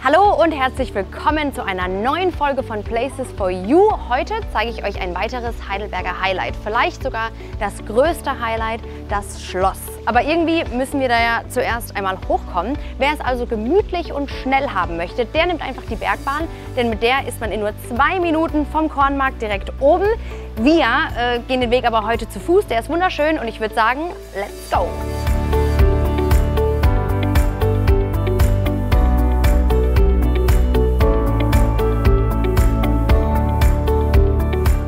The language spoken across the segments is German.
Hallo und herzlich willkommen zu einer neuen Folge von Places for You. Heute zeige ich euch ein weiteres Heidelberger Highlight, vielleicht sogar das größte Highlight, das Schloss. Aber irgendwie müssen wir da ja zuerst einmal hochkommen. Wer es also gemütlich und schnell haben möchte, der nimmt einfach die Bergbahn, denn mit der ist man in nur 2 Minuten vom Kornmarkt direkt oben. Wir gehen den Weg aber heute zu Fuß, der ist wunderschön und ich würde sagen, let's go!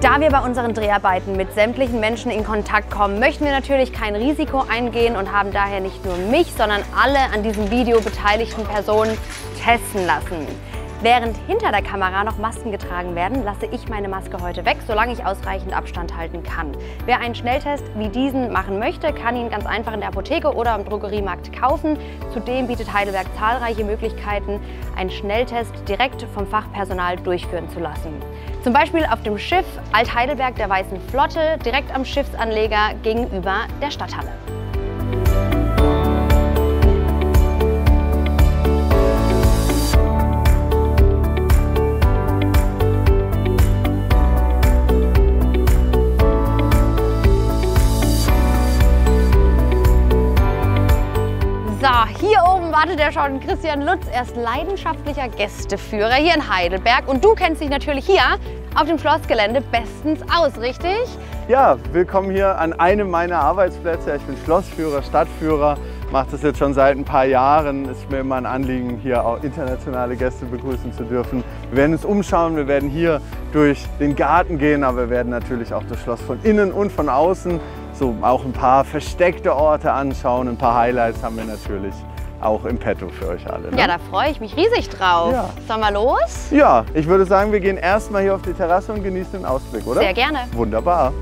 Da wir bei unseren Dreharbeiten mit sämtlichen Menschen in Kontakt kommen, möchten wir natürlich kein Risiko eingehen und haben daher nicht nur mich, sondern alle an diesem Video beteiligten Personen testen lassen. Während hinter der Kamera noch Masken getragen werden, lasse ich meine Maske heute weg, solange ich ausreichend Abstand halten kann. Wer einen Schnelltest wie diesen machen möchte, kann ihn ganz einfach in der Apotheke oder im Drogeriemarkt kaufen. Zudem bietet Heidelberg zahlreiche Möglichkeiten, einen Schnelltest direkt vom Fachpersonal durchführen zu lassen. Zum Beispiel auf dem Schiff Alt-Heidelberg der Weißen Flotte, direkt am Schiffsanleger gegenüber der Stadthalle. So, hier oben wartet ja schon Christian Lutz. Er ist leidenschaftlicher Gästeführer hier in Heidelberg. Und du kennst dich natürlich hier auf dem Schlossgelände bestens aus, richtig? Ja, willkommen hier an einem meiner Arbeitsplätze. Ich bin Schlossführer, Stadtführer, mache das jetzt schon seit ein paar Jahren. Es ist mir immer ein Anliegen, hier auch internationale Gäste begrüßen zu dürfen. Wir werden uns umschauen, wir werden hier durch den Garten gehen, aber wir werden natürlich auch das Schloss von innen und von außen, so auch ein paar versteckte Orte anschauen. Ein paar Highlights haben wir natürlich auch im Petto für euch alle. Ne? Ja, da freue ich mich riesig drauf. Ja. Sollen wir los? Ja, ich würde sagen, wir gehen erstmal hier auf die Terrasse und genießen den Ausblick, oder? Sehr gerne. Wunderbar.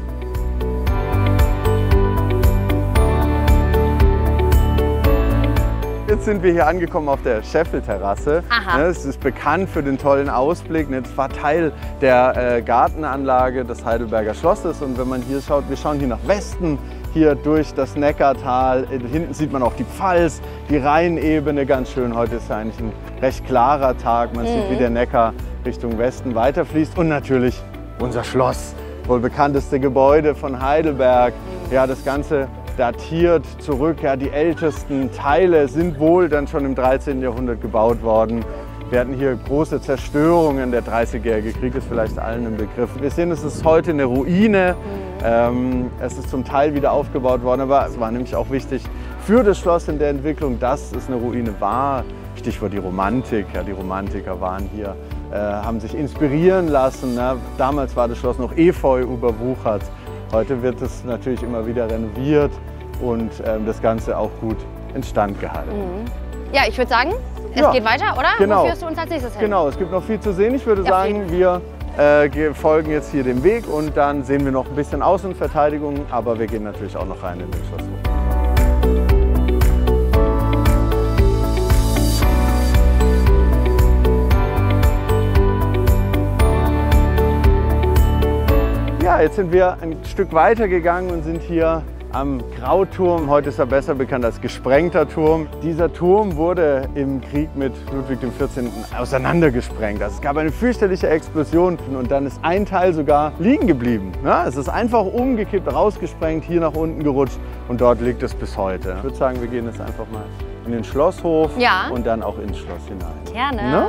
Jetzt sind wir hier angekommen auf der Scheffelterrasse. Es ist bekannt für den tollen Ausblick. Es war Teil der Gartenanlage des Heidelberger Schlosses. Und wenn man hier schaut, wir schauen hier nach Westen, hier durch das Neckartal. Hinten sieht man auch die Pfalz, die Rheinebene ganz schön. Heute ist ja eigentlich ein recht klarer Tag. Man sieht, wie der Neckar Richtung Westen weiterfließt. Und natürlich unser Schloss, wohl bekannteste Gebäude von Heidelberg. Ja, das Ganze datiert zurück. Ja, die ältesten Teile sind wohl dann schon im 13. Jahrhundert gebaut worden. Wir hatten hier große Zerstörungen. Der 30-jährige Krieg ist vielleicht allen im Begriff. Wir sehen, es ist heute eine Ruine. Es ist zum Teil wieder aufgebaut worden, aber es war nämlich auch wichtig für das Schloss in der Entwicklung, dass es eine Ruine war. Stichwort die Romantik. Ja, die Romantiker waren hier, haben sich inspirieren lassen. Ne? Damals war das Schloss noch Efeu überwuchert. Heute wird es natürlich immer wieder renoviert und das Ganze auch gut instand gehalten. Ja, ich würde sagen, es geht weiter, oder? Genau. Wo führst du uns als nächstes hin? Genau, es gibt noch viel zu sehen. Ich würde sagen, wir folgen jetzt hier dem Weg und dann sehen wir noch ein bisschen Außenverteidigung, aber wir gehen natürlich auch noch rein in den Schlosshof. Ja, jetzt sind wir ein Stück weiter gegangen und sind hier am Grauturm. Heute ist er besser bekannt als Gesprengter Turm. Dieser Turm wurde im Krieg mit Ludwig XIV. Auseinandergesprengt. Also es gab eine fürchterliche Explosion und dann ist ein Teil sogar liegen geblieben. Ja, es ist einfach umgekippt, rausgesprengt, hier nach unten gerutscht und dort liegt es bis heute. Ich würde sagen, wir gehen jetzt einfach mal in den Schlosshof und dann auch ins Schloss hinein. Gerne. Ne?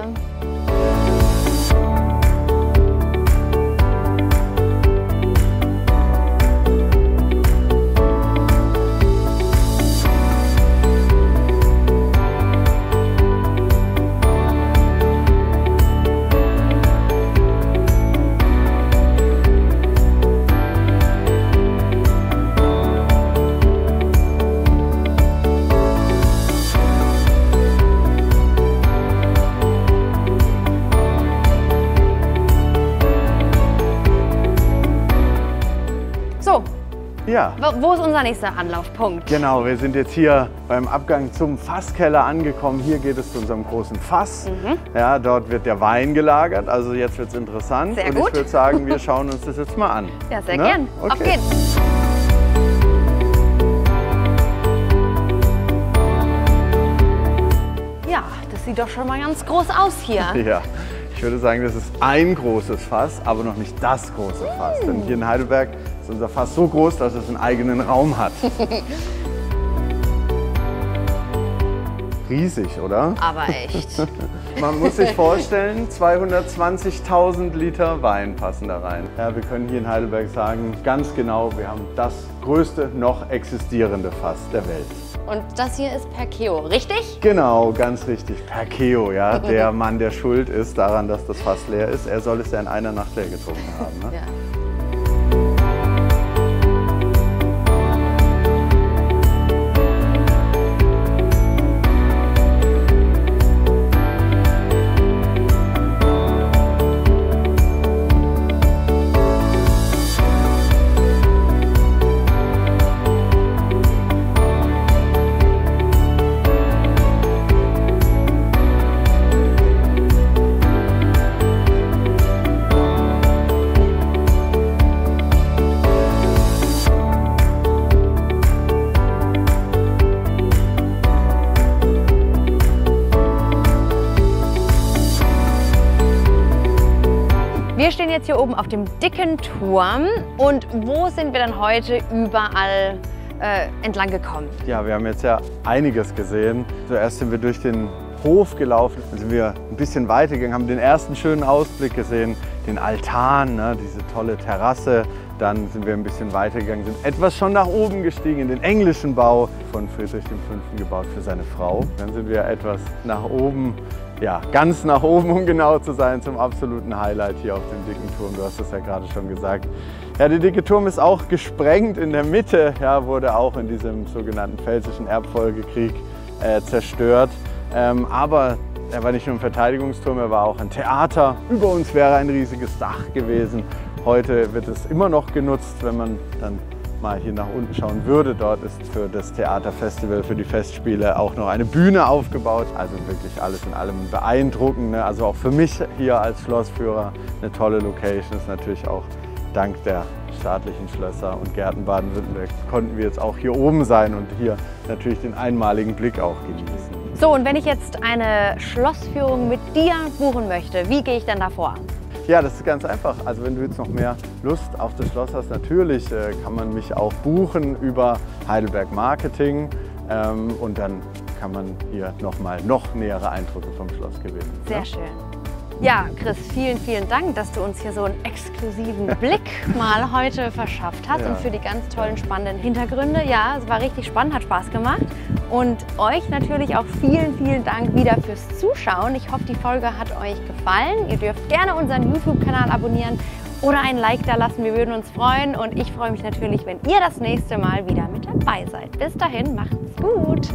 Ja. Wo ist unser nächster Anlaufpunkt? Genau, wir sind jetzt hier beim Abgang zum Fasskeller angekommen. Hier geht es zu unserem großen Fass. Ja, dort wird der Wein gelagert, also jetzt wird es interessant. Sehr und gut. Ich würde sagen, wir schauen uns das jetzt mal an. Ja, sehr gern. Okay. Auf geht's. Ja, das Das sieht doch schon mal ganz groß aus hier. Ja, ich würde sagen, das ist ein großes Fass, aber noch nicht das große Fass. Denn hier in Heidelberg ist unser Fass so groß, dass es einen eigenen Raum hat. Riesig, oder? Aber echt. Man muss sich vorstellen, 220.000 Liter Wein passen da rein. Ja, wir können hier in Heidelberg sagen, ganz genau, wir haben das größte noch existierende Fass der Welt. Und das hier ist Perkeo, richtig? Genau, ganz richtig. Perkeo, ja, der Mann, der schuld ist daran, dass das Fass leer ist. Er soll es ja in einer Nacht leer getrunken haben. Ne? Ja. Wir stehen jetzt hier oben auf dem dicken Turm und wo sind wir dann heute überall entlang gekommen? Ja, wir haben jetzt ja einiges gesehen. Zuerst sind wir durch den Hof gelaufen, dann sind wir ein bisschen weiter gegangen, haben den ersten schönen Ausblick gesehen, den Altan, ne, diese tolle Terrasse. Dann sind wir ein bisschen weitergegangen, sind etwas schon nach oben gestiegen in den englischen Bau von Friedrich V. gebaut für seine Frau. Dann sind wir etwas nach oben, ja, ganz nach oben, um genau zu sein, zum absoluten Highlight hier auf dem dicken Turm. Du hast es ja gerade schon gesagt. Ja, der dicke Turm ist auch gesprengt in der Mitte, ja, wurde auch in diesem sogenannten Pfälzischen Erbfolgekrieg zerstört. Aber er war nicht nur ein Verteidigungsturm, er war auch ein Theater. Über uns wäre ein riesiges Dach gewesen. Heute wird es immer noch genutzt, wenn man dann mal hier nach unten schauen würde. Dort ist für das Theaterfestival, für die Festspiele auch noch eine Bühne aufgebaut. Also wirklich alles in allem beeindruckend. Ne? Also auch für mich hier als Schlossführer eine tolle Location. Ist natürlich auch dank der staatlichen Schlösser und Gärten Baden-Württemberg konnten wir jetzt auch hier oben sein und hier natürlich den einmaligen Blick auch genießen. So, und wenn ich jetzt eine Schlossführung mit dir buchen möchte, wie gehe ich denn da vor? Ja, das ist ganz einfach. Also wenn du jetzt noch mehr Lust auf das Schloss hast, natürlich kann man mich auch buchen über Heidelberg Marketing und dann kann man hier noch nähere Eindrücke vom Schloss gewinnen. Sehr schön. Ja, Chris, vielen, vielen Dank, dass du uns hier so einen exklusiven Blick mal heute verschafft hast und für die ganz tollen, spannenden Hintergründe. Ja, es war richtig spannend, hat Spaß gemacht. Und euch natürlich auch vielen, vielen Dank wieder fürs Zuschauen. Ich hoffe, die Folge hat euch gefallen. Ihr dürft gerne unseren YouTube-Kanal abonnieren oder ein Like da lassen. Wir würden uns freuen und ich freue mich natürlich, wenn ihr das nächste Mal wieder mit dabei seid. Bis dahin, macht's gut!